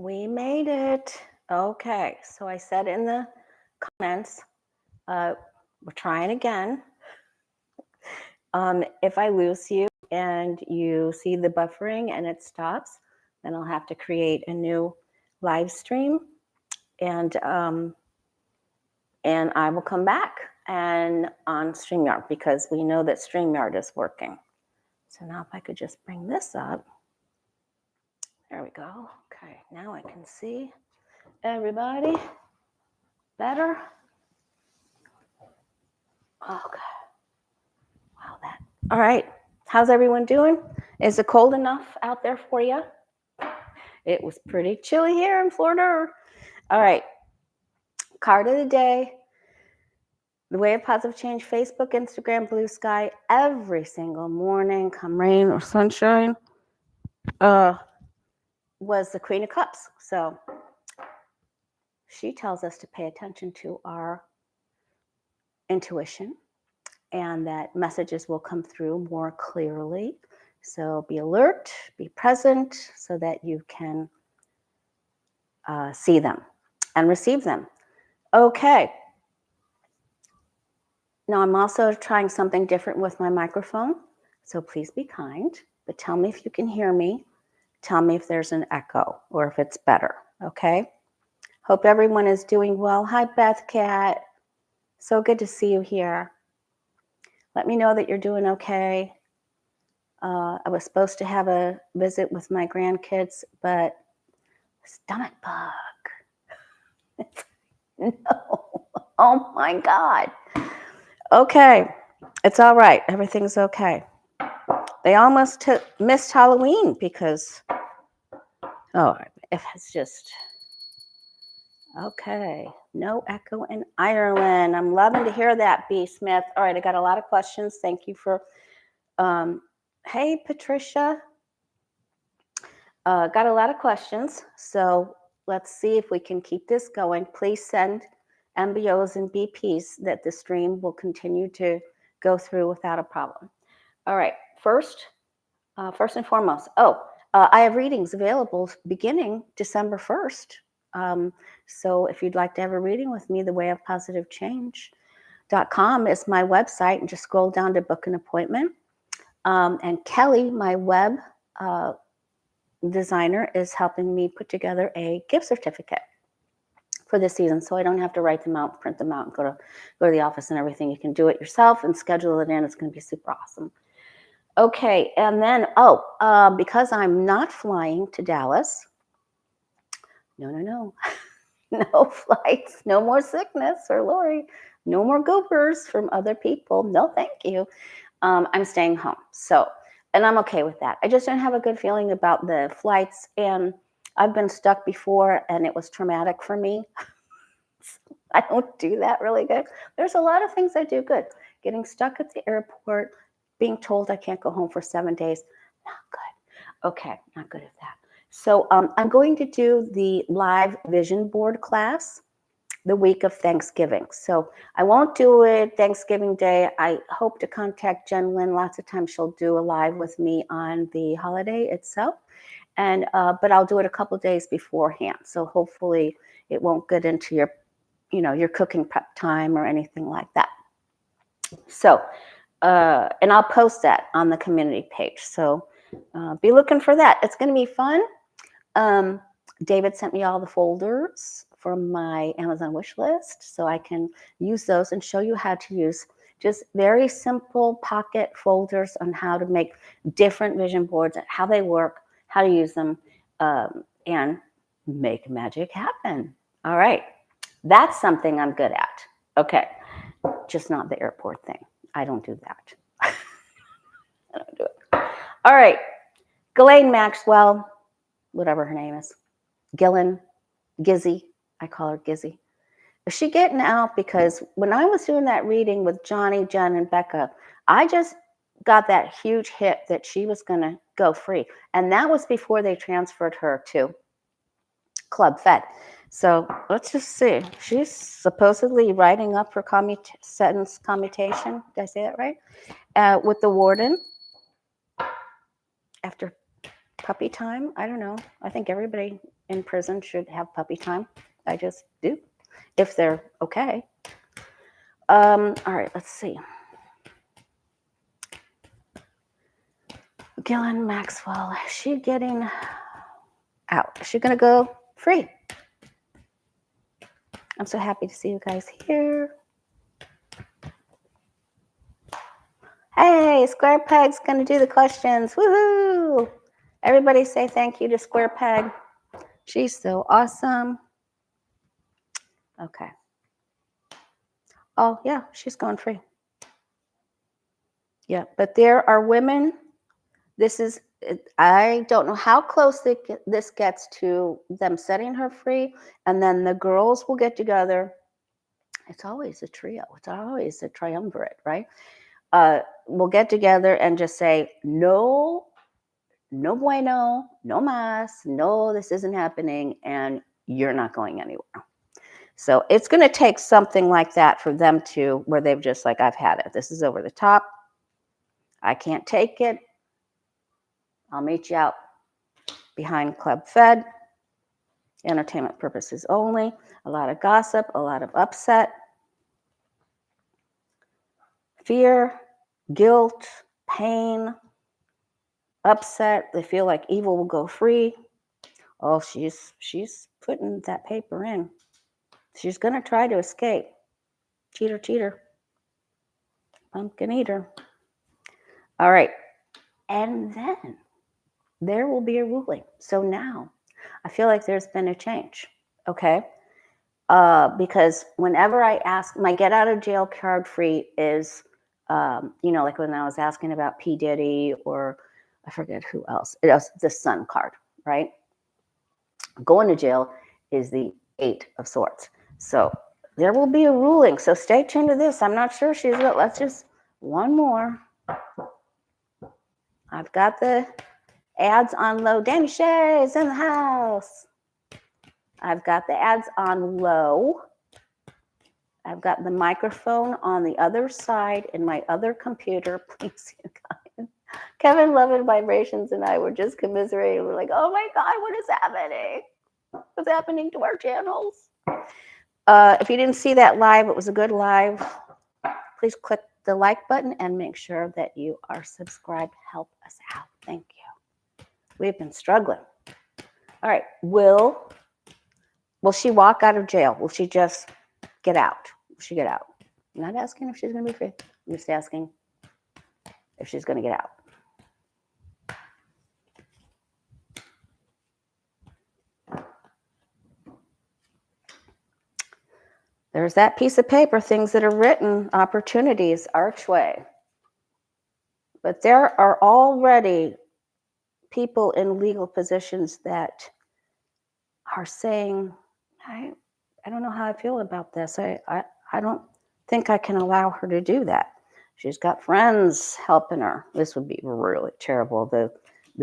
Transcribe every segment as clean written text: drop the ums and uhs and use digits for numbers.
We made it. Okay, so I said in the comments, we're trying again. If I lose you and you see the buffering and it stops, then I'll have to create a new live stream, and I will come back and on StreamYard, because we know that StreamYard is working. So now if I could just bring this up. There we go. Okay, now I can see everybody better. Okay. Wow, that. All right. How's everyone doing? Is it cold enough out there for you? It was pretty chilly here in Florida. All right. Card of the day. The Way of Positive Change, Facebook, Instagram, Blue Sky, every single morning, come rain or sunshine, was the Queen of Cups. So she tells us to pay attention to our intuition, and that messages will come through more clearly. So be alert, be present, so that you can see them and receive them. Okay. Now I'm also trying something different with my microphone, so please be kind, but tell me if you can hear me. Tell me if there's an echo or if it's better, okay? Hope everyone is doing well. Hi, Beth Cat. So good to see you here. Let me know that you're doing okay. I was supposed to have a visit with my grandkids, but stomach bug. No. Oh my God. Okay. It's all right. Everything's okay. They almost missed Halloween because, if it's just, okay. No echo in Ireland. I'm loving to hear that, B. Smith. All right. I got a lot of questions. Thank you for, hey, Patricia. Got a lot of questions. So let's see if we can keep this going. Please send MBOs and BPs that the stream will continue to go through without a problem. All right. First and foremost, I have readings available beginning December 1st. So if you'd like to have a reading with me, thewayofpositivechange.com is my website, and just scroll down to book an appointment. And Kelly, my web designer, is helping me put together a gift certificate for this season, so I don't have to write them out, print them out, and go to the office and everything. You can do it yourself and schedule it in. It's going to be super awesome. Okay, and then, because I'm not flying to Dallas, no flights, no more sickness for Lori, no more goobers from other people, no thank you. I'm staying home, and I'm okay with that. I just don't have a good feeling about the flights, and I've been stuck before, and it was traumatic for me. I don't do that really good. There's a lot of things I do good. Getting stuck at the airport, being told I can't go home for 7 days, not good. Okay, not good at that. So I'm going to do the live vision board class the week of Thanksgiving. So I won't do it Thanksgiving Day. I hope to contact Jen Lynn. Lots of times she'll do a live with me on the holiday itself. And but I'll do it a couple days beforehand. So hopefully it won't get into your cooking prep time or anything like that. So, and I'll post that on the community page. So be looking for that. It's going to be fun. David sent me all the folders from my Amazon wish list, so I can use those and show you how to use just very simple pocket folders on how to make different vision boards, how they work, how to use them, and make magic happen. All right. That's something I'm good at. Okay. Just not the airport thing. I don't do that. I don't do it. All right. Ghislaine Maxwell, whatever her name is. Gizzy. I call her Gizzy. Is she getting out? Because when I was doing that reading with Johnny, Jen, and Becca, I just got that huge hit that she was going to go free. And that was before they transferred her to Club Fed. So let's just see. She's supposedly writing up her sentence commutation. Did I say that right? With the warden. After puppy time. I don't know. I think everybody in prison should have puppy time. I just do, if they're okay. All right, let's see. Ghislaine Maxwell, is she getting out? Is she going to go free? I'm so happy to see you guys here. Hey, Square Peg's going to do the questions. Woohoo! Everybody say thank you to Square Peg. She's so awesome. Okay. Oh, yeah, she's going free. Yeah, but there are women. This is, I don't know how close this gets to them setting her free. And then the girls will get together. It's always a trio. It's always a triumvirate, right? We'll get together and just say, no bueno, no más, no, this isn't happening, and you're not going anywhere. So it's going to take something like that for them to, where they've just like, I've had it. This is over the top. I can't take it. I'll meet you out behind Club Fed. Entertainment purposes only. A lot of gossip, a lot of upset. Fear, guilt, pain, upset. They feel like evil will go free. Oh, she's putting that paper in. She's going to try to escape. Cheater, cheater. Pumpkin eater. All right. And then there will be a ruling. So now I feel like there's been a change. Okay. Because whenever I ask, my get out of jail card free is, like when I was asking about P. Diddy or I forget who else. It was the Sun card, right? Going to jail is the 8 of Swords. So there will be a ruling. So stay tuned to this. I'm not sure she's good. Let's just one more. I've got the ads on low. Danny Shea is in the house. I've got the ads on low. I've got the microphone on the other side in my other computer. Please, you guys. Kevin, Love and Vibrations, and I were just commiserating. We're like, oh my God, what is happening? What's happening to our channels? If you didn't see that live, it was a good live. Please click the like button and make sure that you are subscribed. Help us out. Thank you. We've been struggling. All right. Will she walk out of jail? Will she just get out? Will she get out? I'm not asking if she's going to be free. I'm just asking if she's going to get out. There's that piece of paper, things that are written, opportunities, archway. But there are already people in legal positions that are saying, I don't know how I feel about this. I don't think I can allow her to do that. She's got friends helping her. This would be really terrible. The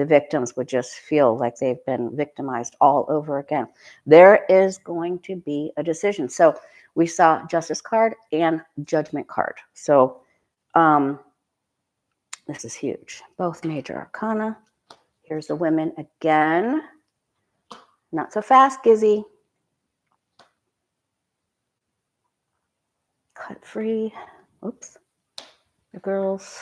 victims would just feel like they've been victimized all over again. There is going to be a decision. So we saw Justice card and Judgment card. So this is huge. Both major arcana. Here's the women again. Not so fast, Gizzy. Cut free. Oops. The girls.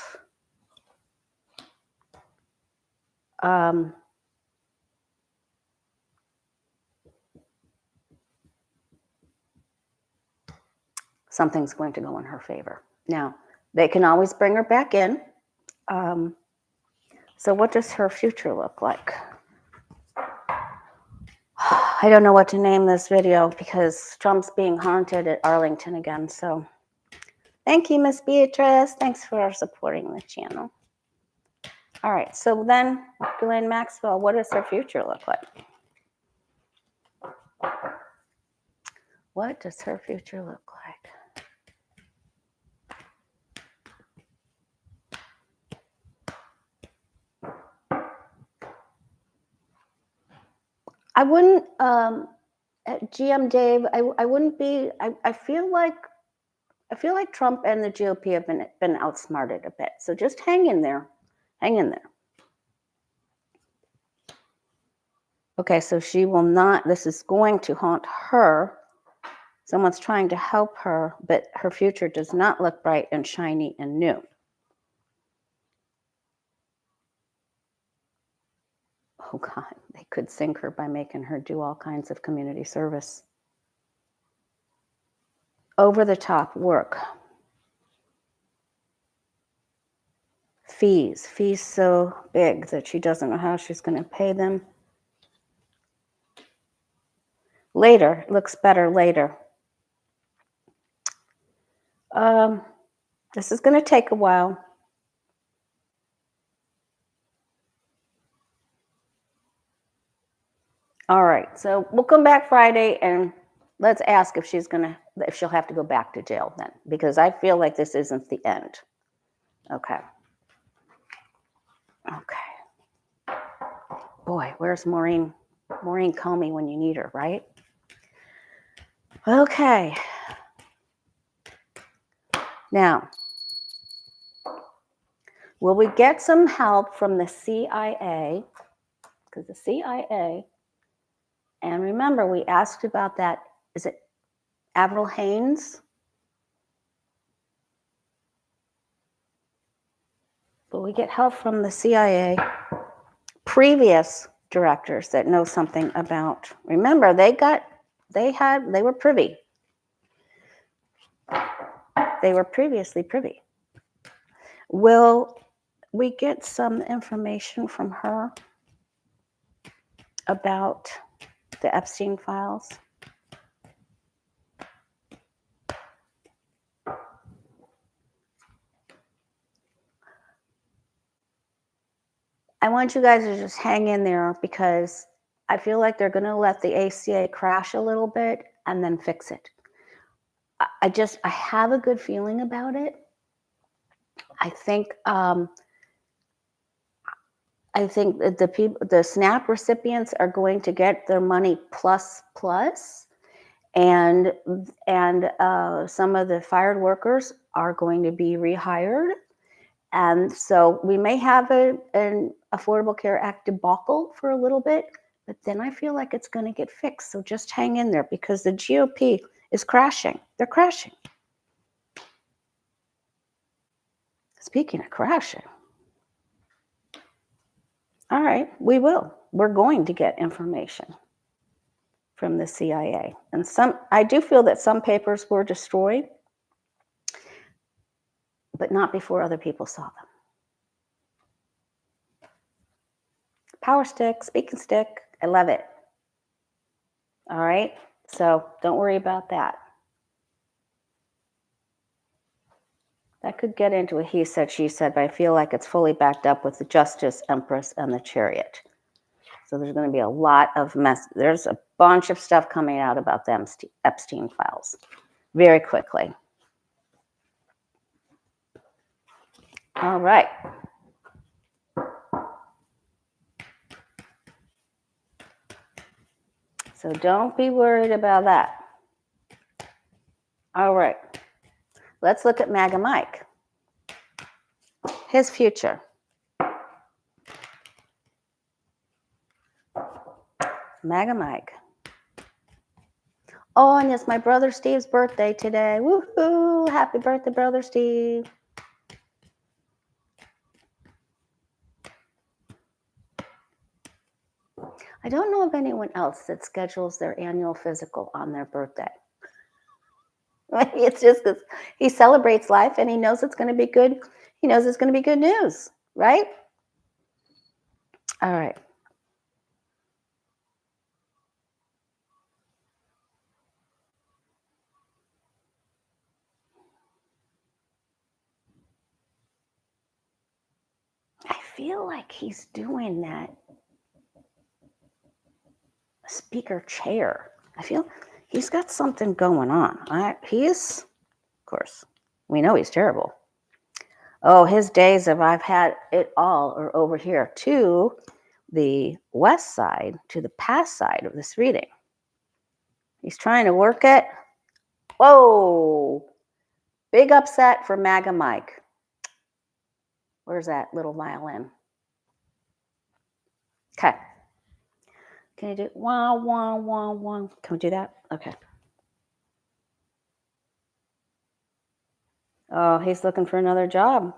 Something's going to go in her favor. Now, they can always bring her back in. So what does her future look like? I don't know what to name this video because Trump's being haunted at Arlington again. So thank you, Miss Beatrice. Thanks for supporting the channel. All right. So then, Ghislaine Maxwell, what does her future look like? What does her future look like? I wouldn't, GM Dave, I wouldn't be, I feel like Trump and the GOP have been outsmarted a bit. So just hang in there. Hang in there. Okay, so she will not, this is going to haunt her. Someone's trying to help her, but her future does not look bright and shiny and new. Oh God, they could sink her by making her do all kinds of community service. Over the top work. Fees so big that she doesn't know how she's going to pay them. Later, looks better later. This is going to take a while. All right, so we'll come back Friday and let's ask if she'll have to go back to jail then, because I feel like this isn't the end. Okay. Okay. Boy, where's Maureen? Maureen, call me when you need her, right? Okay. Now, will we get some help from the CIA? Because the CIA, and remember, we asked about that, is it Avril Hanes? Will we get help from the CIA? Previous directors that know something about, remember, they were privy. They were previously privy. Will we get some information from her about the Epstein Files? I want you guys to just hang in there because I feel like they're going to let the ACA crash a little bit and then fix it. I have a good feeling about it. I think that the SNAP recipients are going to get their money plus, and some of the fired workers are going to be rehired. And so we may have an Affordable Care Act debacle for a little bit, but then I feel like it's going to get fixed. So just hang in there because the GOP is crashing. They're crashing. Speaking of crashing, all right, we're going to get information from the CIA. And I do feel that some papers were destroyed, but not before other people saw them. Power stick, speaking stick, I love it. All right, so don't worry about that. That could get into a he said, she said, but I feel like it's fully backed up with the Justice, Empress, and the Chariot. So there's going to be a lot of there's a bunch of stuff coming out about the Epstein Files very quickly. All right. So don't be worried about that. All right. Let's look at MAGA Mike. His future. MAGA Mike. Oh, and it's my brother Steve's birthday today. Woohoo! Happy birthday, brother Steve. I don't know of anyone else that schedules their annual physical on their birthday. Maybe it's just because he celebrates life and he knows it's going to be good. He knows it's going to be good news, right? All right. I feel like he's doing that speaker chair. I feel he's got something going on. He is, of course, we know he's terrible. Oh, his days of I've had it all are over here to the west side, to the past side of this reading. He's trying to work it. Whoa, big upset for MAGA Mike. Where's that little violin? Okay. Can you do wah, wah, wah, wah? Can we do that? Okay. Oh, he's looking for another job.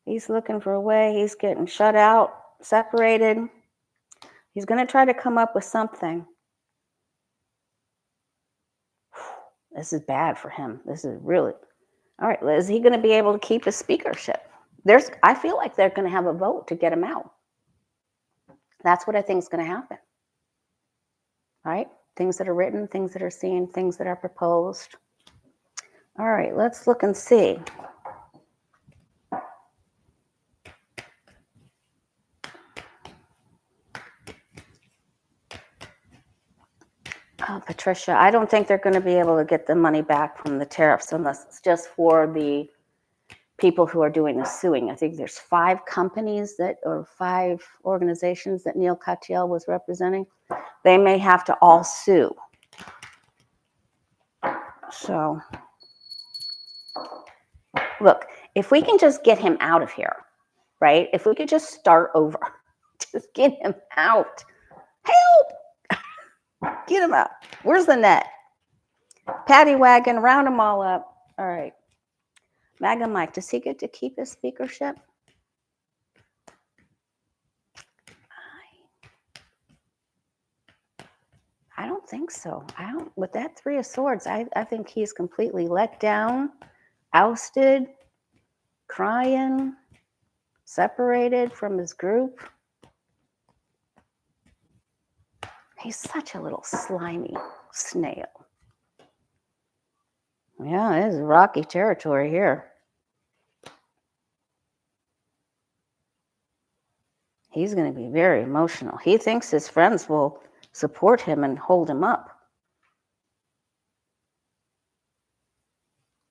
He's looking for a way. He's getting shut out, separated. He's going to try to come up with something. This is bad for him. This is really... All right, is he going to be able to keep his speakership? I feel like they're going to have a vote to get him out. That's what I think is going to happen. Right? Things that are written, things that are seen, things that are proposed. All right, let's look and see. Oh, Patricia, I don't think they're going to be able to get the money back from the tariffs unless it's just for the people who are doing the suing. I think there's 5 companies or 5 organizations that Neil Katyal was representing. They may have to all sue. So, look, if we can just get him out of here, right? If we could just start over, just get him out. Help! Get him out. Where's the net? Paddy wagon, round them all up. All right. MAGA Mike, does he get to keep his speakership? I don't think so. With that 3 of Swords, I think he's completely let down, ousted, crying, separated from his group. He's such a little slimy snail. Yeah, it is rocky territory here. He's going to be very emotional. He thinks his friends will support him and hold him up.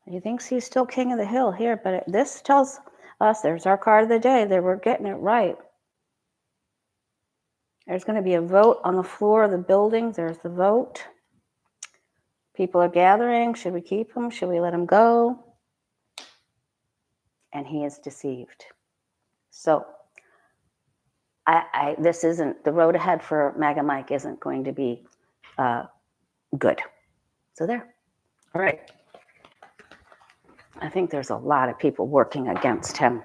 He thinks he's still king of the hill here, but this tells us, there's our card of the day, that we're getting it right. There's going to be a vote on the floor of the building. There's the vote. People are gathering. Should we keep him? Should we let him go? And he is deceived. So this isn't, the road ahead for MAGA Mike isn't going to be good. So there. All right. I think there's a lot of people working against him.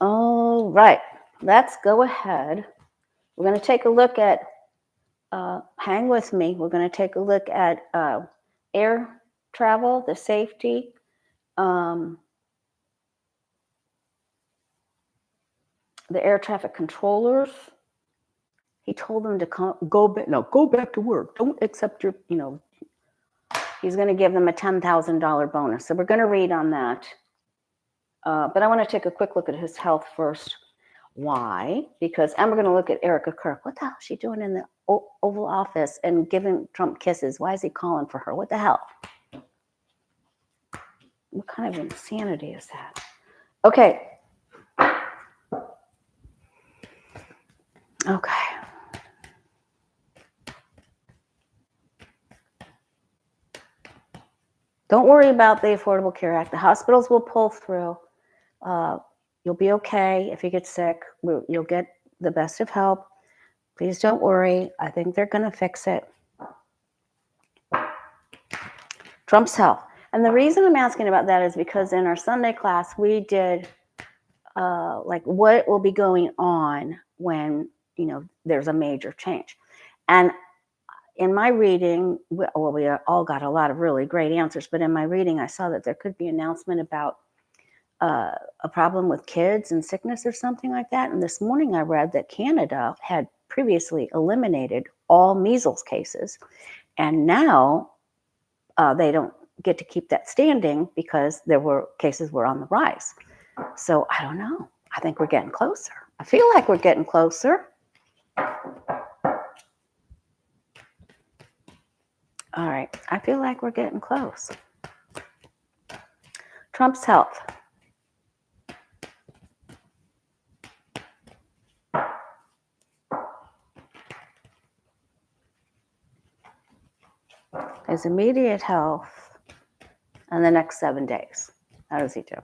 All right. Let's go ahead. We're going to take a look at, hang with me. We're going to take a look at air travel, the safety. The air traffic controllers. He told them to go back to work. Don't accept your, he's going to give them a $10,000 bonus. So we're going to read on that. But I want to take a quick look at his health first. Why? Because, and we're going to look at Erika Kirk. What the hell is she doing in the Oval Office and giving Trump kisses? Why is he calling for her? What the hell? What kind of insanity is that? Okay. Okay. Don't worry about the Affordable Care Act. The hospitals will pull through. You'll be okay if you get sick. You'll get the best of help. Please don't worry. I think they're going to fix it. Trump's health. And the reason I'm asking about that is because in our Sunday class, we did like what will be going on when, there's a major change. And in my reading, we all got a lot of really great answers, but in my reading, I saw that there could be an announcement about a problem with kids and sickness or something like that. And this morning I read that Canada had previously eliminated all measles cases. And now they don't get to keep that standing because cases were on the rise. So I don't know. I think we're getting closer. I feel like we're getting closer. All right. I feel like we're getting close. Trump's health. His immediate health in the next 7 days. How does he do?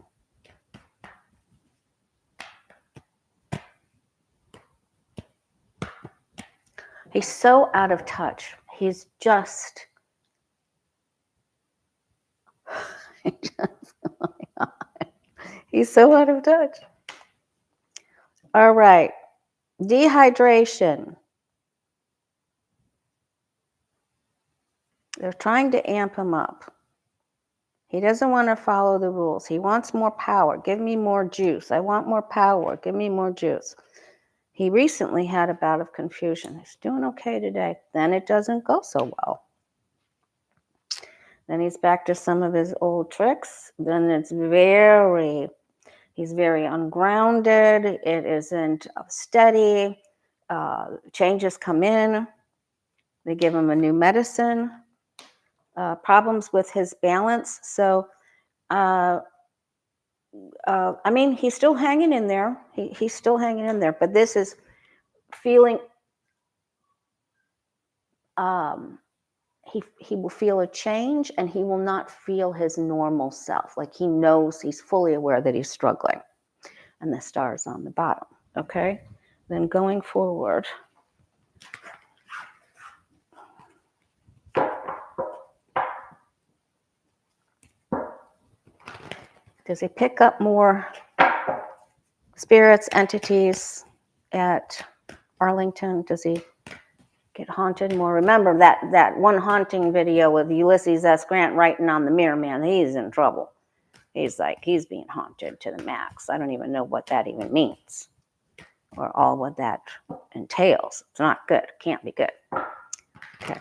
He's so out of touch. He's just, he's so out of touch. All right. Dehydration. They're trying to amp him up. He doesn't want to follow the rules. He wants more power. Give me more juice. I want more power. Give me more juice. He recently had a bout of confusion. He's doing okay today. Then it doesn't go so well. Then he's back to some of his old tricks. Then he's very ungrounded. It isn't steady. Changes come in. They give him a new medicine. Problems with his balance. So, I mean, he's still hanging in there. He's still hanging in there. But this is feeling, he will feel a change, and he will not feel his normal self. Like he knows, he's fully aware that he's struggling. And the star is on the bottom. Okay? Then going forward. Does he pick up more spirits, entities at Arlington? Does he get haunted more? Remember that one haunting video with Ulysses S. Grant writing on the mirror, man, he's in trouble. He's being haunted to the max. I don't even know what that even means or all what that entails. It's not good. It can't be good. Okay.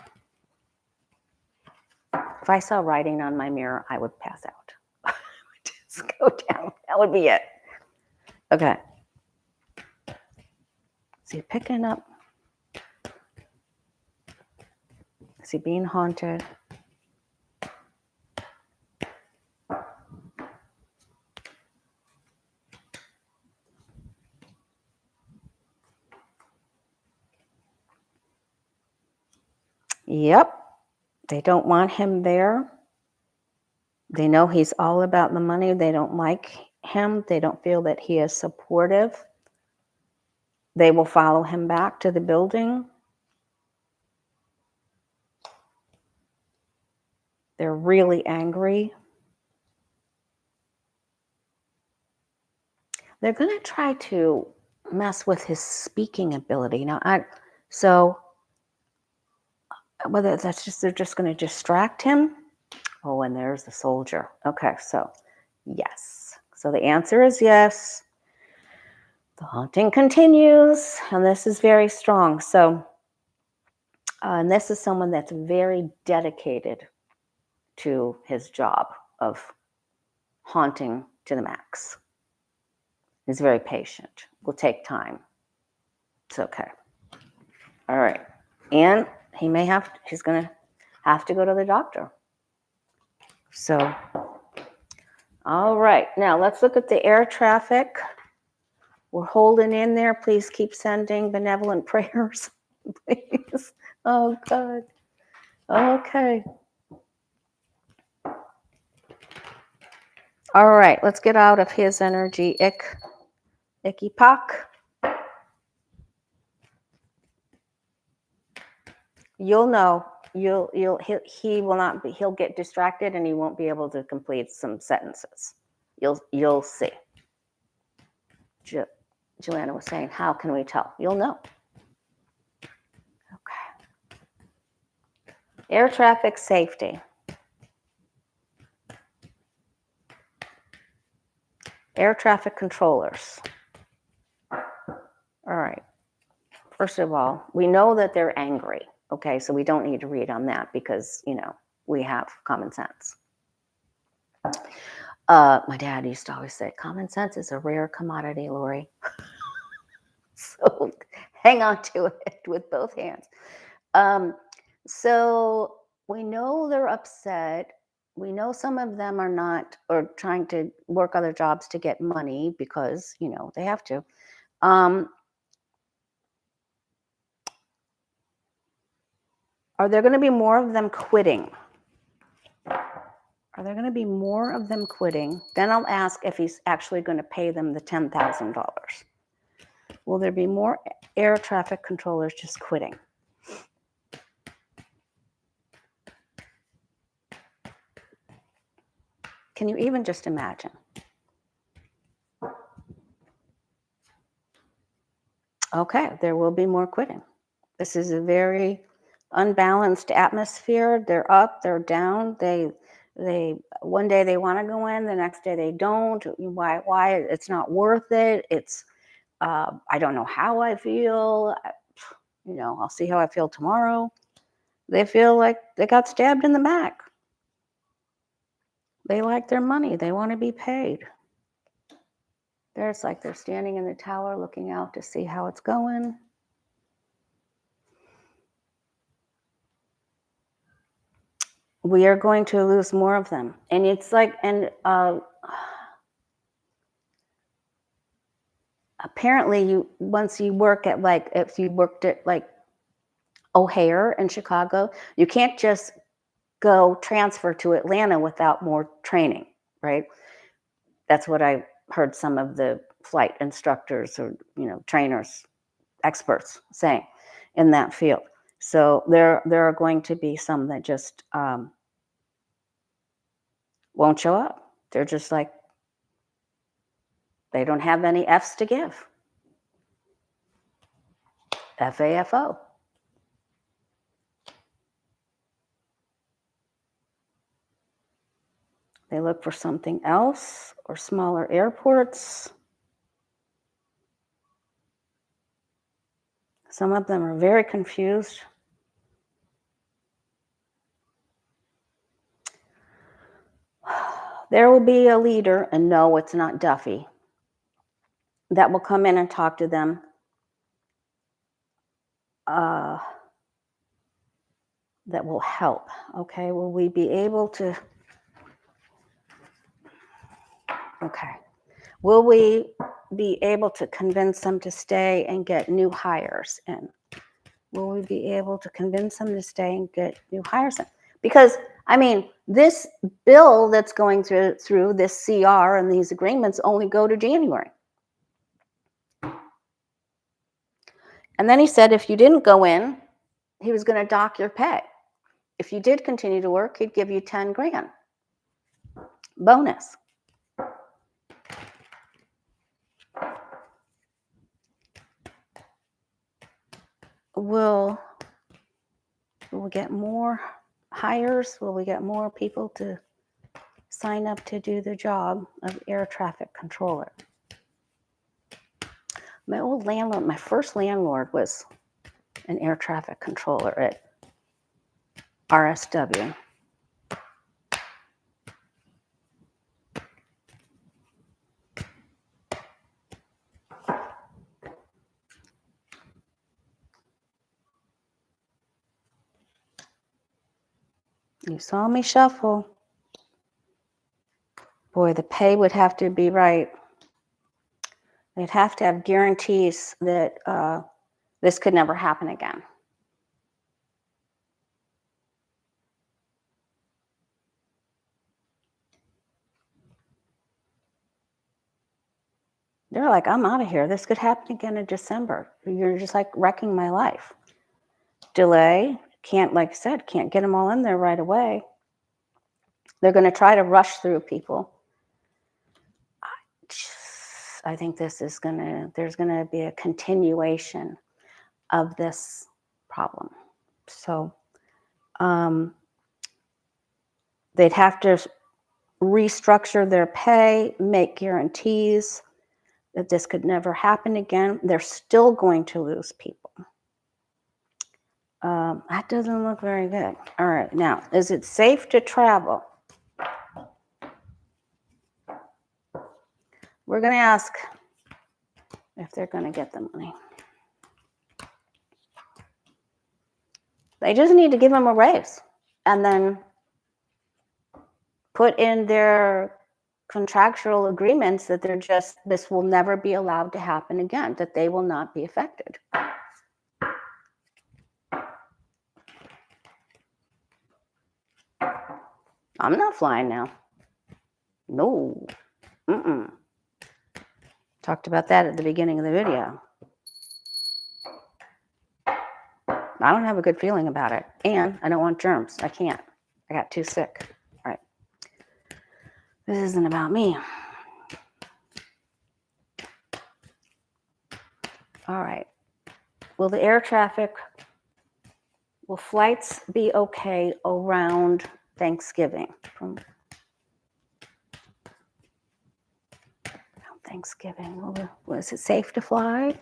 If I saw writing on my mirror, I would pass out. Just go down. That would be it. Okay. Is he picking up? Is he being haunted? Yep. They don't want him there. They know he's all about the money. They don't like him. They don't feel that he is supportive. They will follow him back to the building. They're really angry. They're going to try to mess with his speaking ability. Now, whether that's just, they're just going to distract him. Oh, and there's the soldier. Okay, so yes. So the answer is yes. The haunting continues, and this is very strong. So, and this is someone that's very dedicated to his job of haunting to the max. He's very patient. Will take time. It's okay. All right. And he's going to have to go to the doctor. So, all right. Now let's look at the air traffic. We're holding in there. Please keep sending benevolent prayers. Please. Oh, God. Okay. All right. Let's get out of his energy. Icky pock. You'll know. He will not be. He'll get distracted and he won't be able to complete some sentences. You'll see. Joanna was saying, how can we tell? You'll know. Okay. Air traffic safety. Air traffic controllers. All right. First of all, we know that they're angry. Okay, so we don't need to read on that because, we have common sense. My dad used to always say, common sense is a rare commodity, Lori. So hang on to it with both hands. So we know they're upset. We know some of them are not, or trying to work other jobs to get money because, they have to. Are there going to be more of them quitting? Are there going to be more of them quitting? Then I'll ask if he's actually going to pay them the $10,000. Will there be more air traffic controllers just quitting? Can you even just imagine? Okay, there will be more quitting. This is a very unbalanced atmosphere. They're up, they're down. They one day they want to go in, the next day they don't. Why? It's not worth it. It's I don't know how I feel. I'll see how I feel tomorrow. They feel like they got stabbed in the back. They like their money. They want to be paid. It's like they're standing in the tower looking out to see how it's going. We are going to lose more of them. And it's like, apparently once you work at if you worked at O'Hare in Chicago, you can't just go transfer to Atlanta without more training, right? That's what I heard some of the flight instructors or, trainers, experts saying in that field. So there are going to be some that just won't show up. They're just like, they don't have any F's to give. FAFO. They look for something else or smaller airports. Some of them are very confused. There will be a leader, and no, it's not Duffy, that will come in and talk to them. That will help. Okay, will we be able to? Okay, will we be able to convince them to stay and get new hires in? Will we be able to convince them to stay and get new hires in? Because this bill that's going through this CR and these agreements only go to January. And then he said if you didn't go in, he was going to dock your pay. If you did continue to work, he'd give you 10 grand bonus. Will we get more hires? Will we get more people to sign up to do the job of air traffic controller? My old landlord, my first landlord was an air traffic controller at RSW. You saw me shuffle. Boy, the pay would have to be right. They'd have to have guarantees that this could never happen again. They're like, I'm out of here. This could happen again in December. You're just like wrecking my life. Delay. Can't, like I said, can't get them all in there right away. They're going to try to rush through people. I think there's going to be a continuation of this problem. So they'd have to restructure their pay, make guarantees that this could never happen again. They're still going to lose people. That doesn't look very good. All right, now, is it safe to travel? We're going to ask if they're going to get the money. They just need to give them a raise and then put in their contractual agreements that this will never be allowed to happen again, that they will not be affected. I'm not flying now. No. Talked about that at the beginning of the video. I don't have a good feeling about it. And I don't want germs. I can't. I got too sick. All right. This isn't about me. All right. Will the air traffic, will flights be okay around Thanksgiving? From Thanksgiving, was it safe to fly?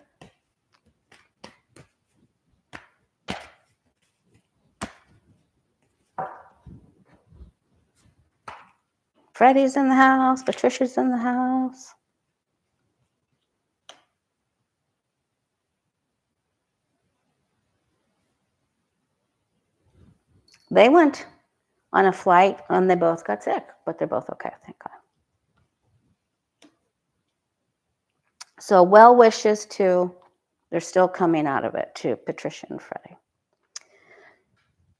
Freddie's in the house. Patricia's in the house. They went on a flight and they both got sick, but they're both okay, thank God. So well wishes to, they're still coming out of it, to Patricia and Freddie.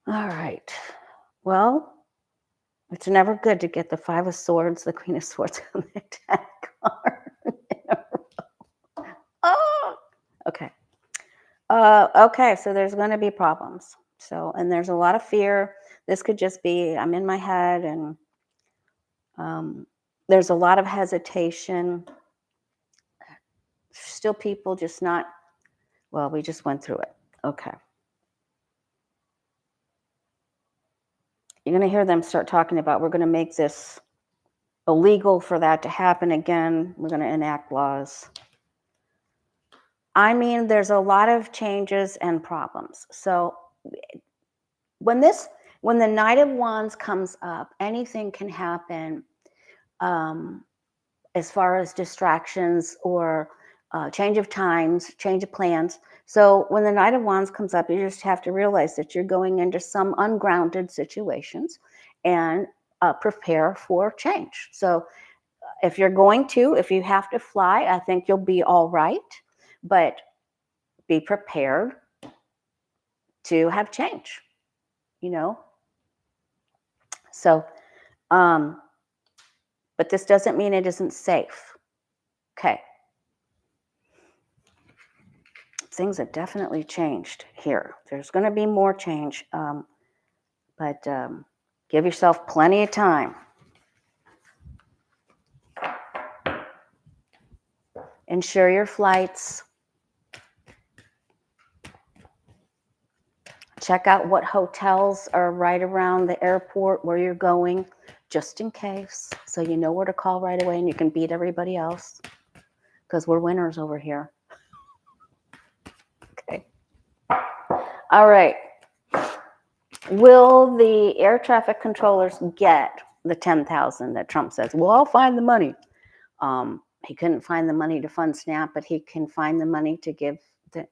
All right. Well, it's never good to get the Five of Swords, the Queen of Swords, and the 10 card in a row. Oh, okay. Okay, so there's going to be problems. So, and there's a lot of fear. This could just be, I'm in my head, and there's a lot of hesitation. Still people just not, well, we just went through it. Okay. You're going to hear them start talking about, we're going to make this illegal for that to happen again. We're going to enact laws. I mean, there's a lot of changes and problems. So when the Knight of Wands comes up, anything can happen as far as distractions or change of times, change of plans. So when the Knight of Wands comes up, you just have to realize that you're going into some ungrounded situations and prepare for change. So if you're if you have to fly, I think you'll be all right, but be prepared to have change, you know? So, but this doesn't mean it isn't safe. Okay. Things have definitely changed here. There's going to be more change, but give yourself plenty of time. Ensure your flights. Check out what hotels are right around the airport where you're going, just in case, so you know where to call right away and you can beat everybody else, because we're winners over here. Okay. All right. Will the air traffic controllers get the $10,000 that Trump says? Well, I'll find the money. He couldn't find the money to fund SNAP, but he can find the money to give the.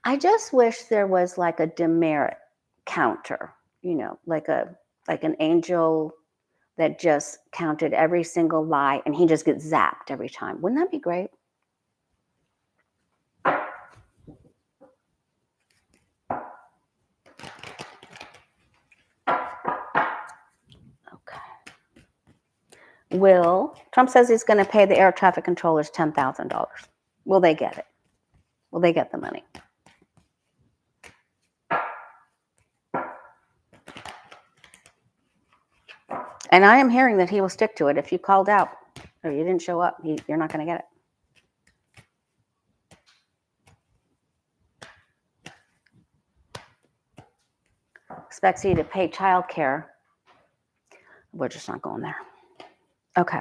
I just wish there was like a demerit counter, you know, like an angel that just counted every single lie and he just gets zapped every time. Wouldn't that be great? Trump says he's going to pay the air traffic controllers $10,000. Will they get it? Will they get the money? And I am hearing that he will stick to it. If you called out or you didn't show up, you're not going to get it. Expects you to pay child care. We're just not going there. Okay.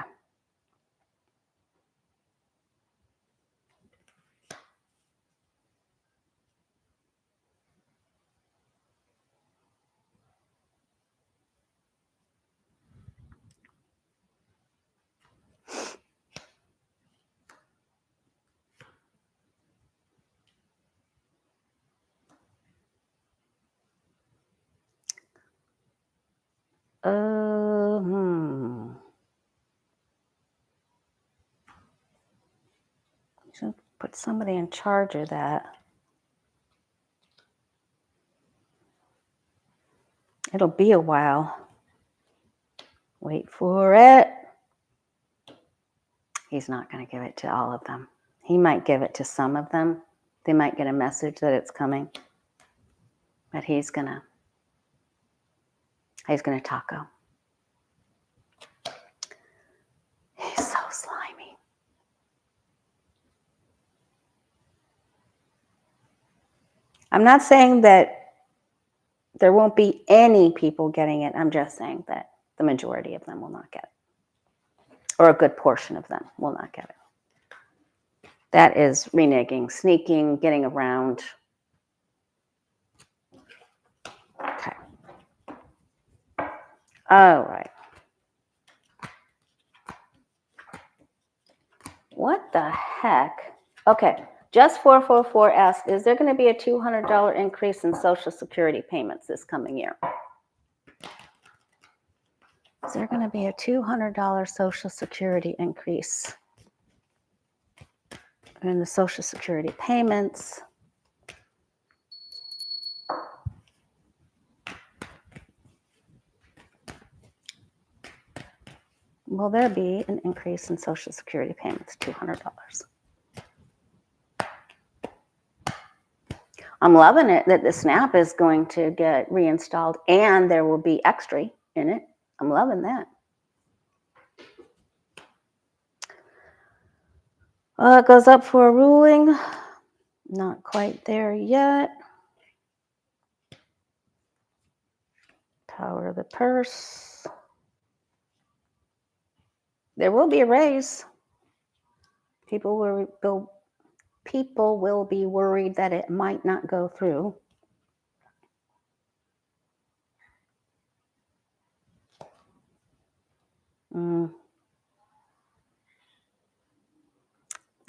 Should put somebody in charge of that. It'll be a while. Wait for it. He's not going to give it to all of them. He might give it to some of them. They might get a message that it's coming. But he's going to. He's going to taco. He's so slimy. I'm not saying that there won't be any people getting it. I'm just saying that the majority of them will not get it. Or a good portion of them will not get it. That is reneging, sneaking, getting around. Okay. All right. What the heck? Okay. Just 444 asks, is there going to be a $200 increase in Social Security payments this coming year? Is there going to be a $200 Social Security increase in the Social Security payments? Will there be an increase in Social Security payments, $200? I'm loving it that the SNAP is going to get reinstalled and there will be extra in it. I'm loving that. It goes up for a ruling. Not quite there yet. Power of the purse. There will be a raise. People will be worried that it might not go through.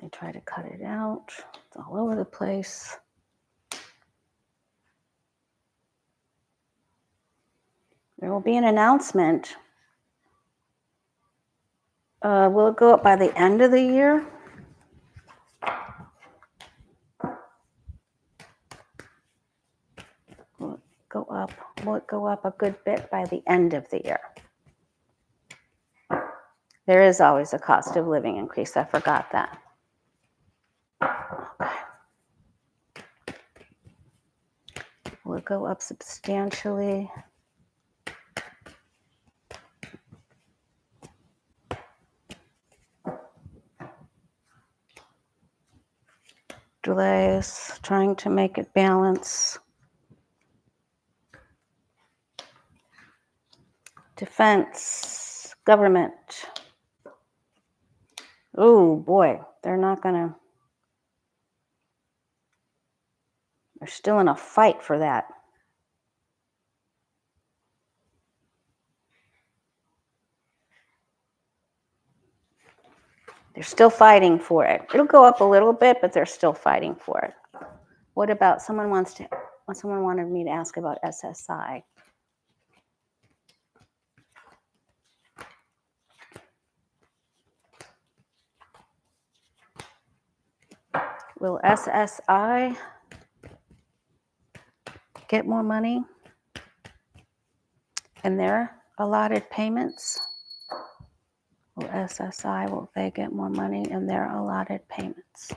They try to cut it out. It's all over the place. There will be an announcement. Will it go up by the end of the year? Will it go up a good bit by the end of the year? There is always a cost of living increase. I forgot that. Okay. Will it go up substantially? Delays, trying to make it balance. Defense, government. Oh boy, they're still in a fight for that. They're still fighting for it. It'll go up a little bit, but they're still fighting for it. What about someone wanted me to ask about SSI. Will SSI get more money in their allotted payments? Will SSI, will they get more money in their allotted payments?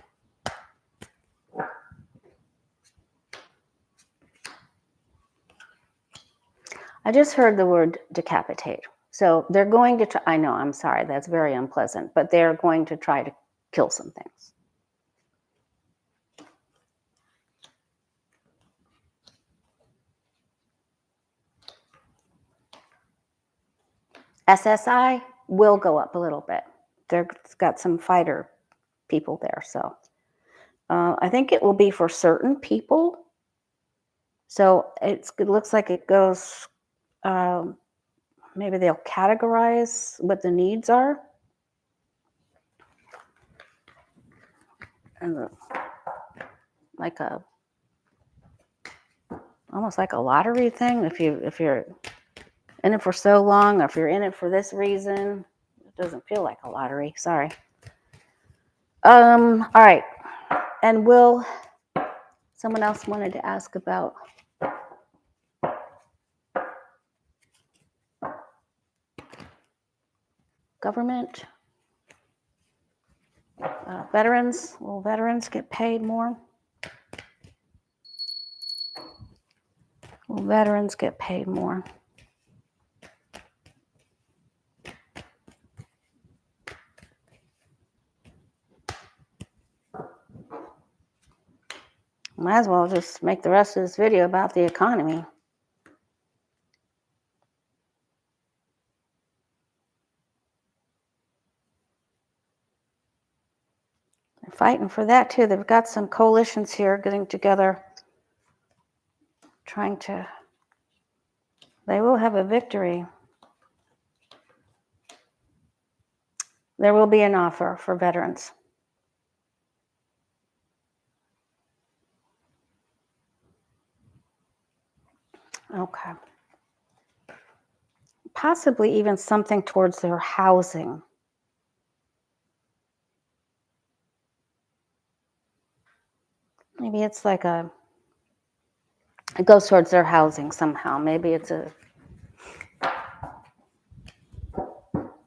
I just heard the word decapitate. So they're going to try, I know, I'm sorry, that's very unpleasant, but they're going to try to kill some things. SSI will go up a little bit. They've got some fighter people there, so I think it will be for certain people. So it looks like it goes, maybe they'll categorize what the needs are. And almost like a lottery thing. If you're in it for so long, or if you're in it for this reason, it doesn't feel like a lottery. Sorry. All right. And someone else wanted to ask about government. Veterans. Will veterans get paid more? Will veterans get paid more? Might as well just make the rest of this video about the economy. They're fighting for that too. They've got some coalitions here getting together, trying to, they will have a victory. There will be an offer for veterans. Okay. Possibly even something towards their housing. Maybe it's like it goes towards their housing somehow. Maybe it's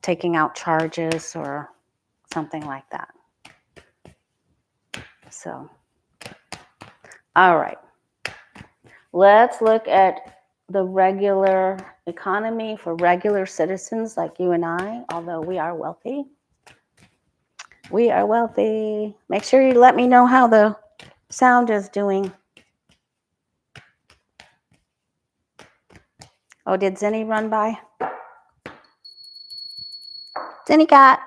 taking out charges or something like that. So, all right. Let's look at the regular economy for regular citizens like you and I, although we are wealthy. We are wealthy. Make sure you let me know how the sound is doing. Oh, did Zinni run by? Zinni cat.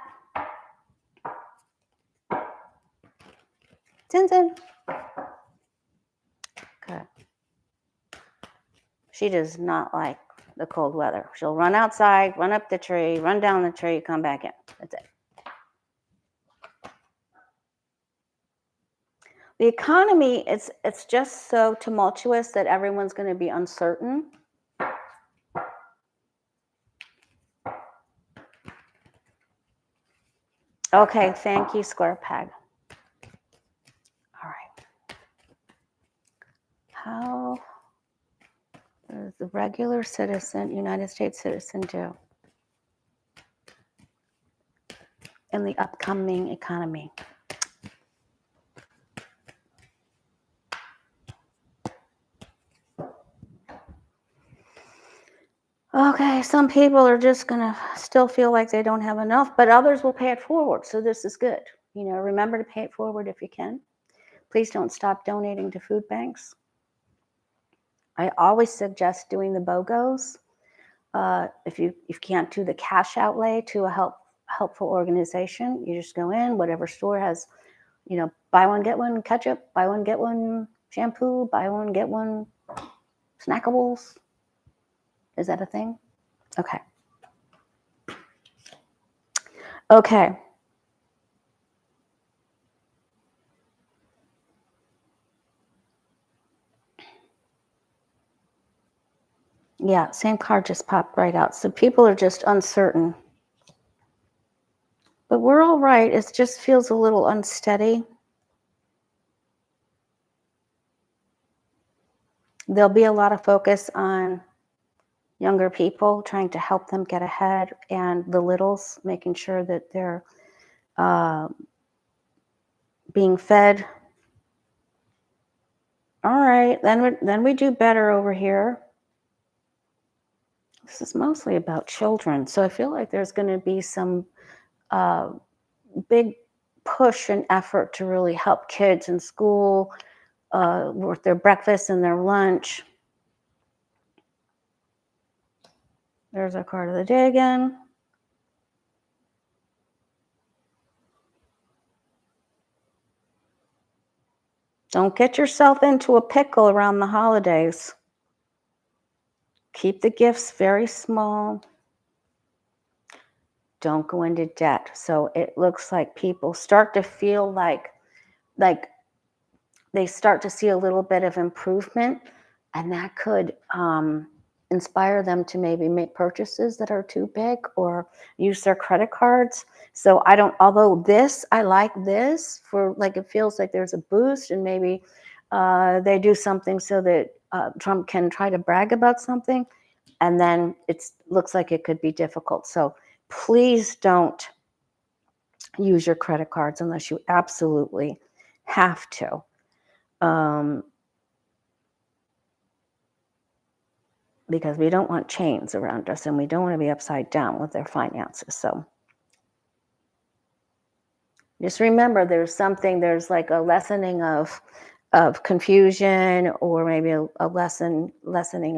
Zin. Okay. She does not like the cold weather. She'll run outside, run up the tree, run down the tree, come back in. That's it. The economy, it's just so tumultuous that everyone's going to be uncertain. Okay, thank you, Square Peg. All right. How does the regular citizen, United States citizen, do in the upcoming economy? Okay, some people are just going to still feel like they don't have enough, but others will pay it forward. So this is good. You know, remember to pay it forward if you can. Please don't stop donating to food banks. I always suggest doing the BOGOs. If you can't do the cash outlay to a helpful organization, you just go in, whatever store has, you know, buy one, get one ketchup, buy one, get one shampoo, buy one, get one snackables. Is that a thing? Okay. Okay. Yeah, same card just popped right out. So people are just uncertain. But we're all right. It just feels a little unsteady. There'll be a lot of focus on younger people, trying to help them get ahead, and the littles, making sure that they're being fed. All right, then we do better over here. This is mostly about children, so I feel like there's going to be some big push and effort to really help kids in school with their breakfast and their lunch. There's our card of the day again. Don't get yourself into a pickle around the holidays. Keep the gifts very small. Don't go into debt. So it looks like people start to feel like they start to see a little bit of improvement, and that could inspire them to maybe make purchases that are too big or use their credit cards. So although I like this for, like, it feels like there's a boost, and maybe they do something so that Trump can try to brag about something, and then it looks like it could be difficult. So please don't use your credit cards unless you absolutely have to. Because we don't want chains around us, and we don't want to be upside down with their finances. So just remember, there's like a lessening of of confusion, or maybe a lessening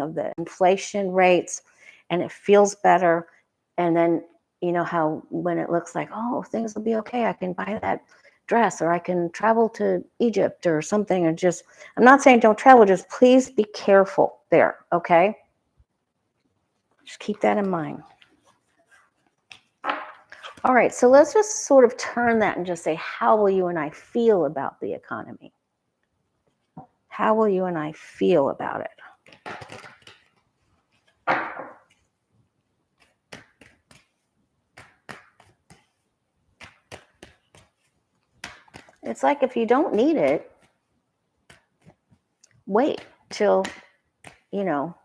of the inflation rates, and it feels better. And then, you know how when it looks like, oh, things will be okay, I can buy that dress, or I can travel to Egypt or something. And just, I'm not saying don't travel, just please be careful there, okay? Just keep that in mind. All right, so let's just sort of turn that and just say, how will you and I feel about the economy? How will you and I feel about it? It's like, if you don't need it, wait till, you know,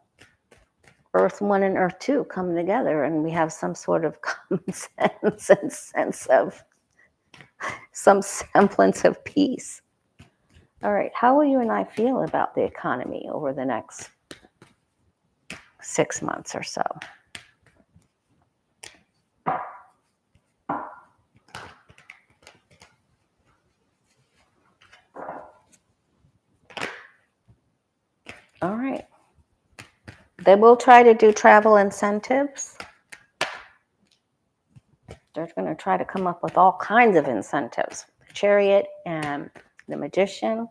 Earth 1 and Earth 2 come together and we have some sort of common sense and sense of some semblance of peace. All right, how will you and I feel about the economy over the next 6 months or so? All right. They will try to do travel incentives. They're going to try to come up with all kinds of incentives. The Chariot and the Magician.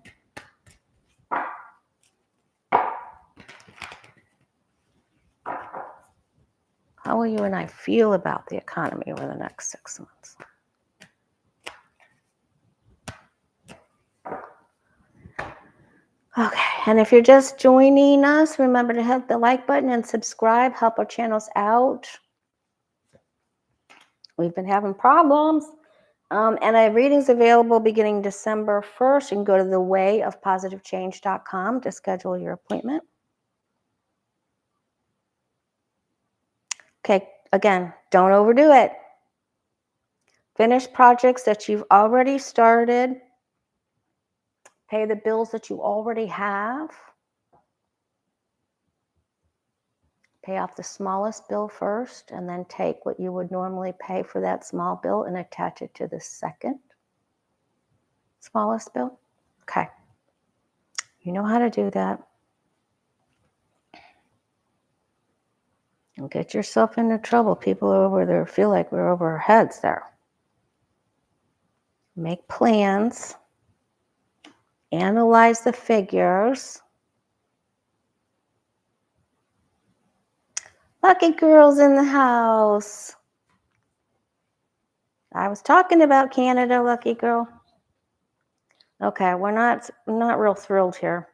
How will you and I feel about the economy over the next 6 months? Okay, and if you're just joining us, remember to hit the like button and subscribe. Help our channels out. We've been having problems. And I have readings available beginning December 1st. You can go to thewayofpositivechange.com to schedule your appointment. Okay, again, don't overdo it. Finish projects that you've already started. Pay the bills that you already have. Pay off the smallest bill first, and then take what you would normally pay for that small bill and attach it to the second smallest bill. Okay. You know how to do that. Don't get yourself into trouble. People over there feel like we're over our heads there. Make plans. Analyze the figures. Lucky girls in the house. I was talking about Canada, lucky girl. Okay, we're not real thrilled here.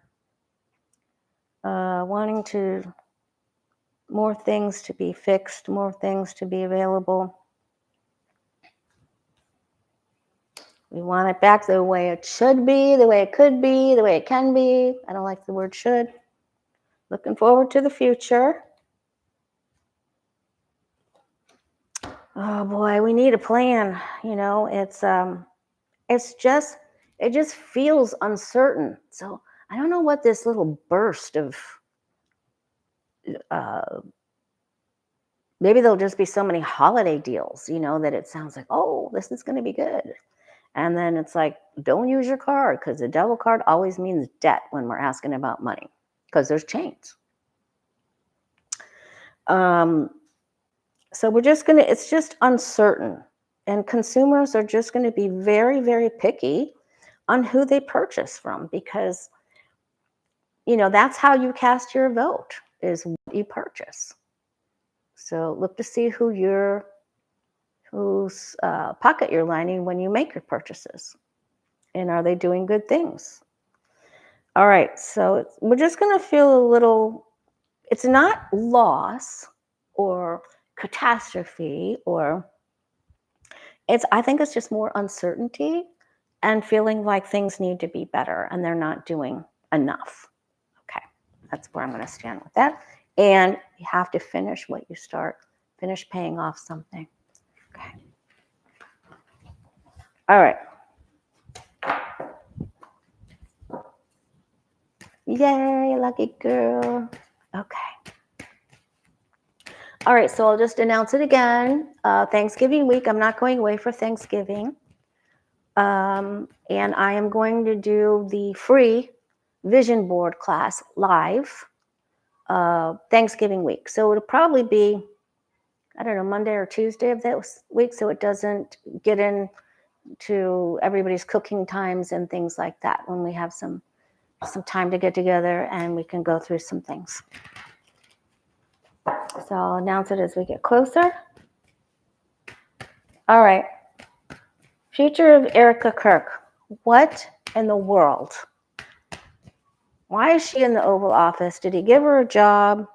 Wanting to more things to be fixed, more things to be available. We want it back the way it should be, the way it could be, the way it can be. I don't like the word should. Looking forward to the future. Oh boy, we need a plan. You know, it just feels uncertain. So I don't know what this little burst of, maybe there'll just be so many holiday deals, you know, that it sounds like, oh, this is going to be good. And then it's like, don't use your card, because the devil card always means debt when we're asking about money, because there's chains. So it's just uncertain. And consumers are just going to be very, very picky on who they purchase from, because, you know, that's how you cast your vote, is what you purchase. So look to see whose pocket you're lining when you make your purchases. And are they doing good things? All right, so we're just going to feel a little, it's not loss or catastrophe, or I think it's just more uncertainty and feeling like things need to be better and they're not doing enough. Okay, that's where I'm going to stand with that. And you have to finish what you start. Finish paying off something. Okay. All right. Yay, lucky girl. Okay. All right, so I'll just announce it again. Thanksgiving week, I'm not going away for Thanksgiving. And I am going to do the free vision board class live Thanksgiving week. So it'll probably be, I don't know, Monday or Tuesday of that week, so it doesn't get into everybody's cooking times and things like that, when we have some time to get together and we can go through some things. So I'll announce it as we get closer. All right. Future of Erika Kirk. What in the world? Why is she in the Oval Office? Did he give her a job?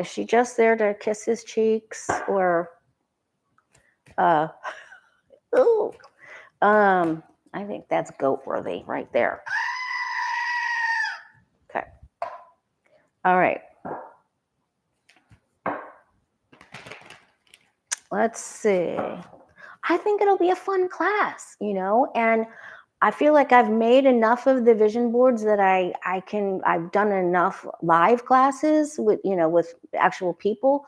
Is she just there to kiss his cheeks? Or, ooh, I think that's goat worthy right there. Okay. All right. Let's see. I think it'll be a fun class, and I feel like I've made enough of the vision boards that I've done enough live classes with actual people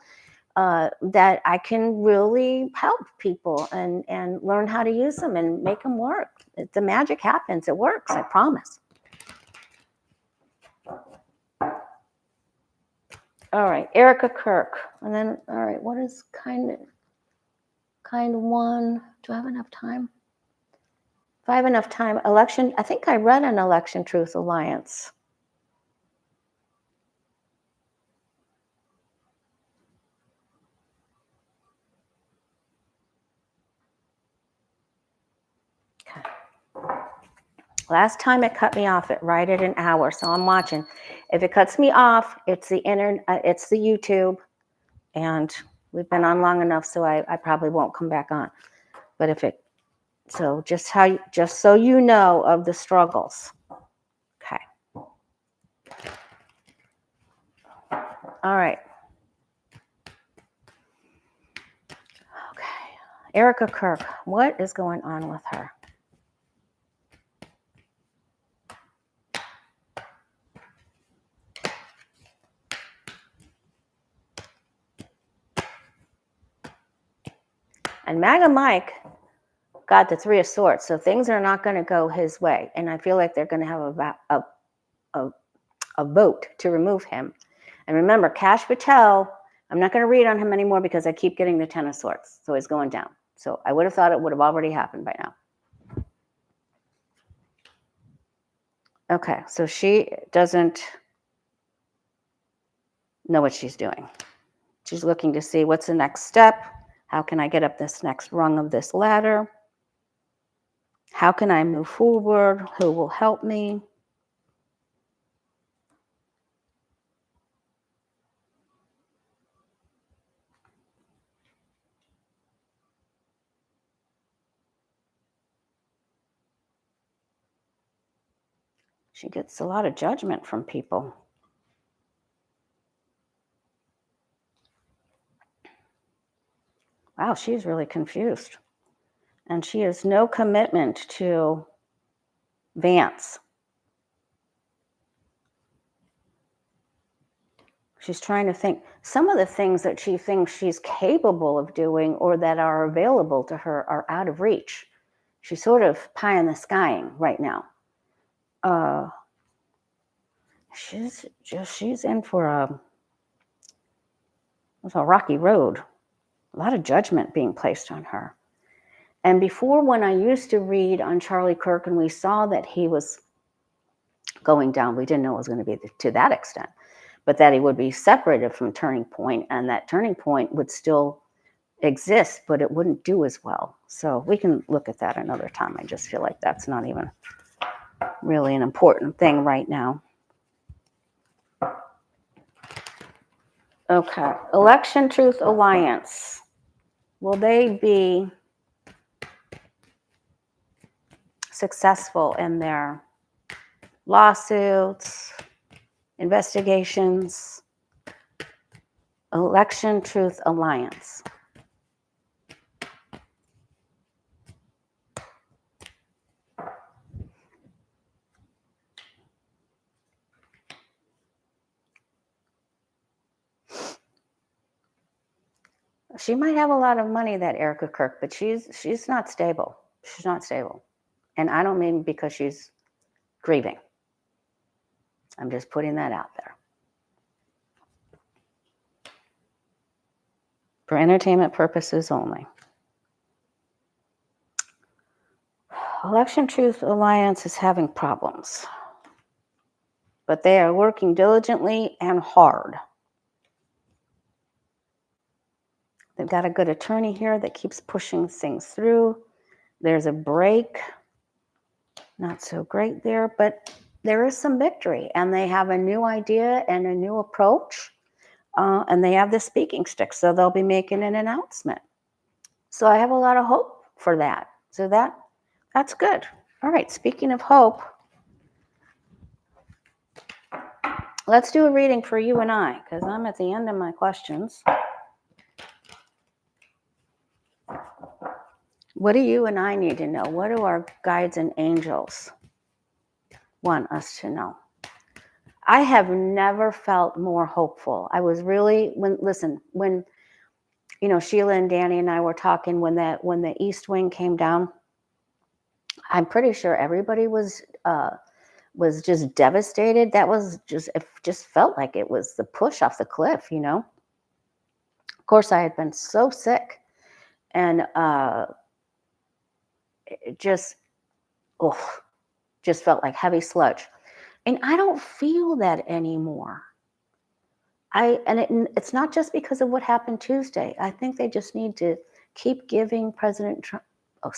that I can really help people and learn how to use them and make them work. The magic happens. It works. I promise. All right, Erika Kirk. And then, all right, what is kind one? Do I have enough time? If I have enough time, election, I think I read an Election Truth Alliance. Okay. Last time it cut me off, it right at an hour, so I'm watching. If it cuts me off, it's the it's the YouTube, and we've been on long enough, so I probably won't come back on. But so just so you know of the struggles. Okay. All right. Okay. Erika Kirk, what is going on with her? And MAGA Mike got the Three of Swords, so things are not going to go his way. And I feel like they're going to have a vote to remove him. And remember, Kash Patel, I'm not going to read on him anymore because I keep getting the Ten of Swords. So he's going down. So I would have thought it would have already happened by now. Okay, so she doesn't know what she's doing. She's looking to see what's the next step. How can I get up this next rung of this ladder? How can I move forward? Who will help me? She gets a lot of judgment from people. Wow, she's really confused. And she has no commitment to Vance. She's trying to think some of the things that she thinks she's capable of doing or that are available to her are out of reach. She's sort of pie in the skying right now. She's in for a rocky road. A lot of judgment being placed on her. And before, when I used to read on Charlie Kirk and we saw that he was going down, we didn't know it was going to be to that extent, but that he would be separated from Turning Point, and that Turning Point would still exist, but it wouldn't do as well. So we can look at that another time. I just feel like that's not even really an important thing right now. Okay, Election Truth Alliance. Will they be successful in their lawsuits, investigations? Election Truth Alliance. She might have a lot of money, that Erika Kirk, but she's not stable. She's not stable. And I don't mean because she's grieving. I'm just putting that out there. For entertainment purposes only. Election Truth Alliance is having problems, but they are working diligently and hard. They've got a good attorney here that keeps pushing things through. There's a break. Not so great there, but there is some victory, and they have a new idea and a new approach, and they have the speaking stick, so they'll be making an announcement. So I have a lot of hope for that. So that's good. All right, speaking of hope, let's do a reading for you and I, because I'm at the end of my questions. What do you and I need to know? What do our guides and angels want us to know? I have never felt more hopeful. I was really, when Sheila and Danny and I were talking when the East Wing came down, I'm pretty sure everybody was just devastated. It just felt like it was the push off the cliff, Of course, I had been so sick, and it just felt like heavy sludge. And I don't feel that anymore. It's not just because of what happened Tuesday. I think they just need to keep giving President Trump, I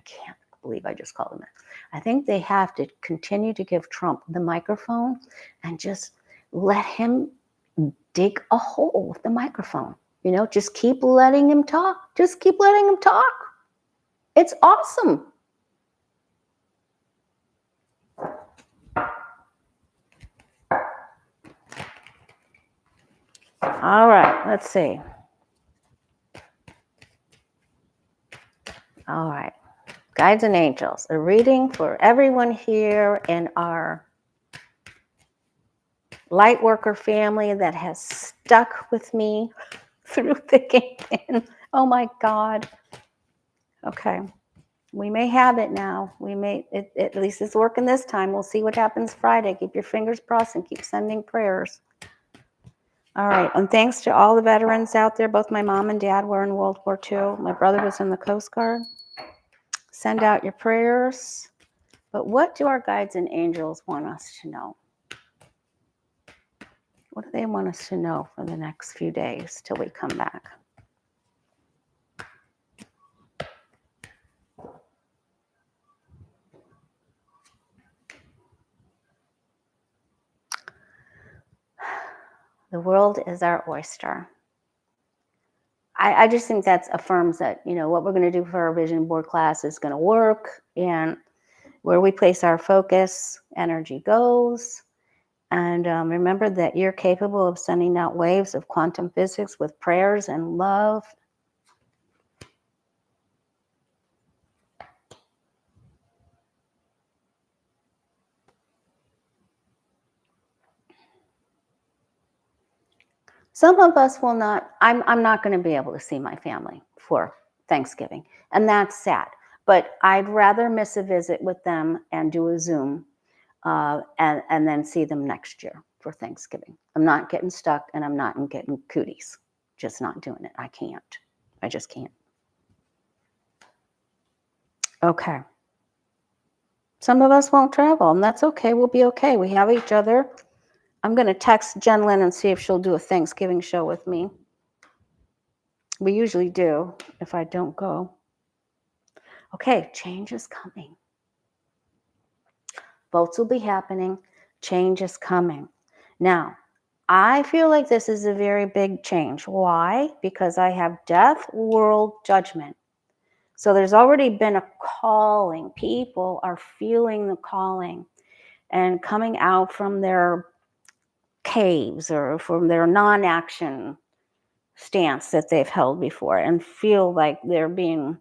can't believe I just called him that. I think they have to continue to give Trump the microphone and just let him dig a hole with the microphone. Just keep letting him talk. Just keep letting him talk. It's awesome. All right, let's see. All right, guides and angels, a reading for everyone here in our light worker family that has stuck with me through thick and thin. Oh my God. Okay, we may have it now. At least it's working this time. We'll see what happens Friday. Keep your fingers crossed and keep sending prayers. All right, and thanks to all the veterans out there. Both my mom and dad were in World War II. My brother was in the Coast Guard. Send out your prayers. But what do our guides and angels want us to know? What do they want us to know for the next few days till we come back? The world is our oyster. I just think that affirms that, what we're going to do for our vision board class is going to work, and where we place our focus, energy goes. And remember that you're capable of sending out waves of quantum physics with prayers and love. Some of us will not, I'm not going to be able to see my family for Thanksgiving, and that's sad. But I'd rather miss a visit with them and do a Zoom and then see them next year for Thanksgiving. I'm not getting stuck, and I'm not getting cooties. Just not doing it. I can't. I just can't. Okay. Some of us won't travel, and that's okay. We'll be okay. We have each other. I'm going to text Jen Lynn and see if she'll do a Thanksgiving show with me. We usually do if I don't go. Okay, change is coming. Votes will be happening. Change is coming. Now, I feel like this is a very big change. Why? Because I have death, world, judgment. So there's already been a calling. People are feeling the calling and coming out from their caves or from their non-action stance that they've held before and feel like they're being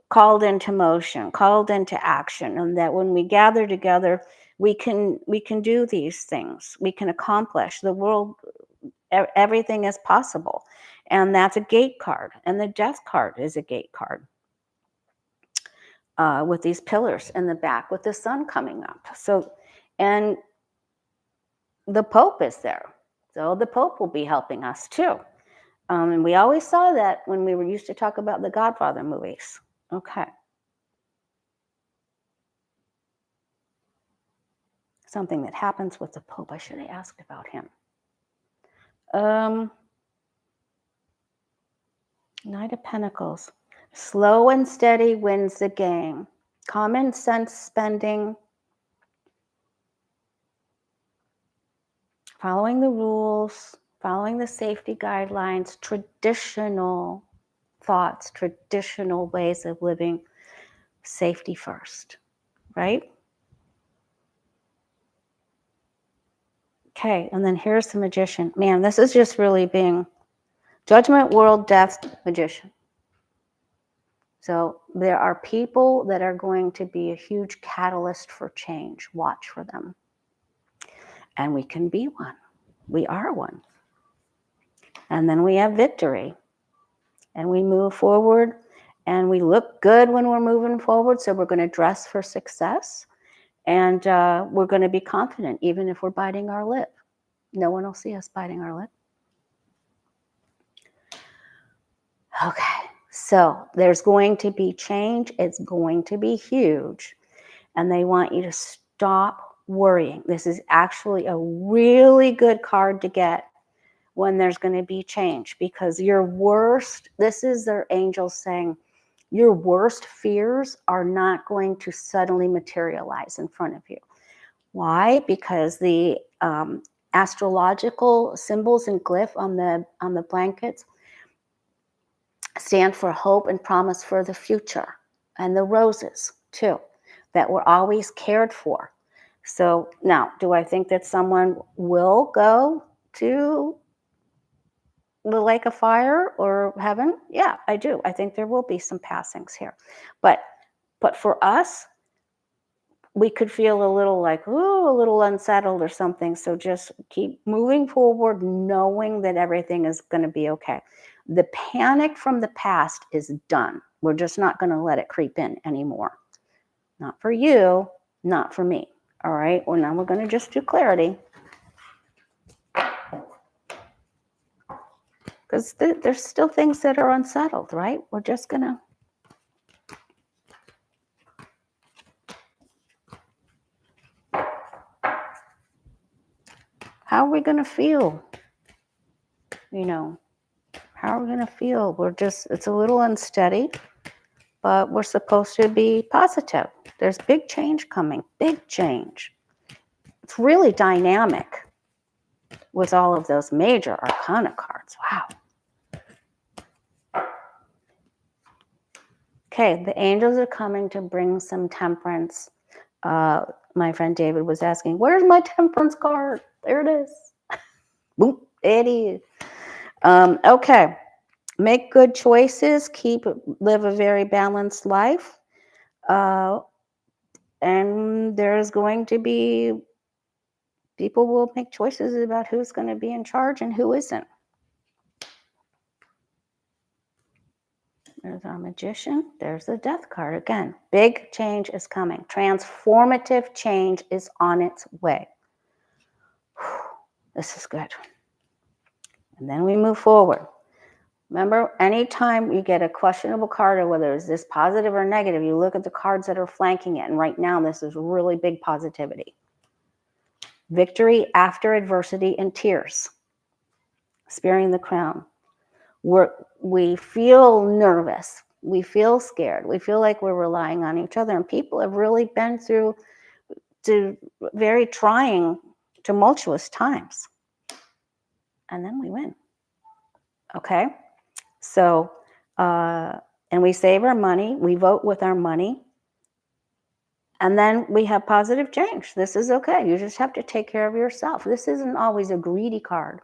called into motion, called into action, and that when we gather together, we can do these things. We can accomplish the world. Everything is possible, and that's a gate card. And the death card is a gate card with these pillars in the back, with the sun coming up. So, and the Pope is there. So the Pope will be helping us too. And we always saw that when we were used to talk about the Godfather movies. Okay. Something that happens with the Pope. I should have asked about him. Knight of Pentacles. Slow and steady wins the game. Common sense spending. Following the rules. Following the safety guidelines. Traditional thoughts. Traditional ways of living. Safety first. Right? Okay, and then here's the Magician. Man, this is just really being Judgment, World, Death, Magician. So there are people that are going to be a huge catalyst for change. Watch for them. And we can be one. We are one. And then we have victory. And we move forward. And we look good when we're moving forward. So we're going to dress for success. And we're going to be confident even if we're biting our lip. No one will see us biting our lip. Okay, so there's going to be change. It's going to be huge. And they want you to stop worrying. This is actually a really good card to get when there's going to be change, because your worst, this is their angels saying, your worst fears are not going to suddenly materialize in front of you. Why? Because the astrological symbols and glyph on the blankets stand for hope and promise for the future, and the roses too, that we're always cared for. So now, do I think that someone will go to the lake of fire or heaven? Yeah, I do. I think there will be some passings here. But for us, we could feel a little like, ooh, a little unsettled or something. So just keep moving forward, knowing that everything is going to be okay. The panic from the past is done. We're just not going to let it creep in anymore. Not for you, not for me. All right. Well, now we're going to just do clarity. Because there's still things that are unsettled, right? We're just going to. How are we going to feel? You know, how are we going to feel? It's a little unsteady, but we're supposed to be positive. There's big change coming, big change. It's really dynamic with all of those major arcana cards. Wow. Okay, the angels are coming to bring some temperance. My friend David was asking, where's my temperance card? There it is. Boop, it is. Okay, make good choices. Live a very balanced life. And there's going to be, people will make choices about who's going to be in charge and who isn't. There's our Magician. There's the Death card. Again, big change is coming. Transformative change is on its way. This is good. And then we move forward. Remember, anytime you get a questionable card, or whether it's this positive or negative, you look at the cards that are flanking it. And right now, this is really big positivity. Victory after adversity and tears. Sparing the crown. We feel nervous. We feel scared. We feel like we're relying on each other. And people have really been through very trying, tumultuous times. And then we win. Okay? So, and we save our money. We vote with our money. And then we have positive change. This is okay. You just have to take care of yourself. This isn't always a greedy card.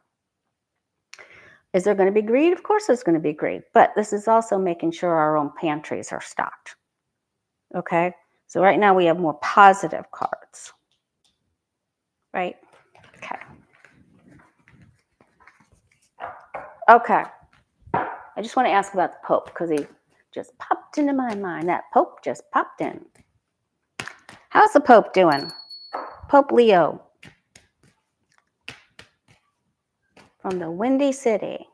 Is there going to be greed? Of course there's going to be greed. But this is also making sure our own pantries are stocked. Okay? So right now we have more positive cards. Right? Okay. Okay. I just want to ask about the Pope because he just popped into my mind. That Pope just popped in. How's the Pope doing? Pope Leo. from the Windy City.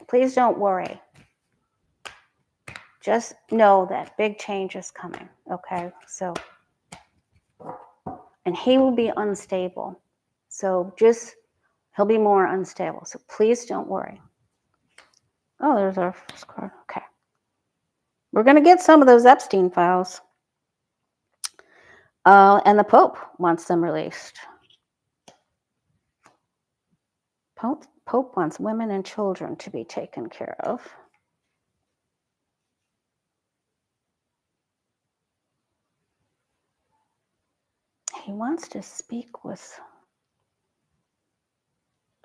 Please don't worry. Just know that big change is coming, okay? So, and he will be unstable. So he'll be more unstable. So please don't worry. Oh, there's our first card. Okay. We're going to get some of those Epstein files. And the Pope wants them released. Pope wants women and children to be taken care of. He wants to speak with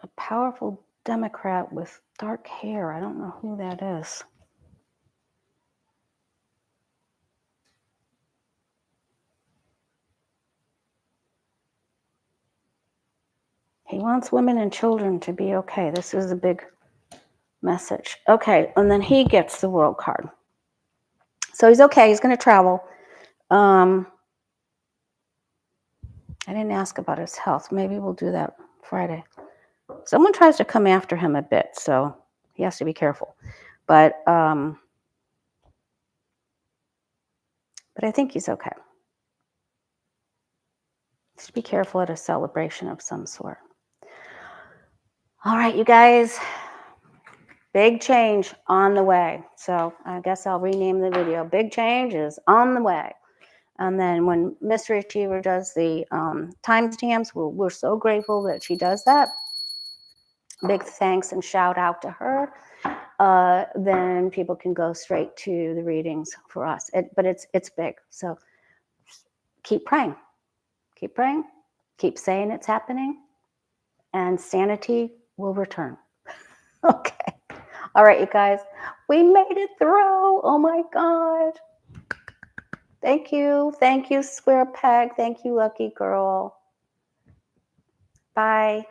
a powerful Democrat with dark hair. I don't know who that is. He wants women and children to be okay. This is a big message. Okay, and then he gets the World card. So he's okay. He's going to travel. I didn't ask about his health. Maybe we'll do that Friday. Someone tries to come after him a bit, so he has to be careful. But I think he's okay. Just be careful at a celebration of some sort. All right, you guys. Big change on the way. So I guess I'll rename the video. Big change is on the way. And then when Mystery Achiever does the timestamps, we're so grateful that she does that. Big thanks and shout out to her. Then people can go straight to the readings for us. But it's big. So keep praying. Keep praying. Keep saying it's happening. And sanity will return. Okay. All right, you guys. We made it through. Oh my God. Thank you. Thank you, Square Peg. Thank you, Lucky Girl. Bye.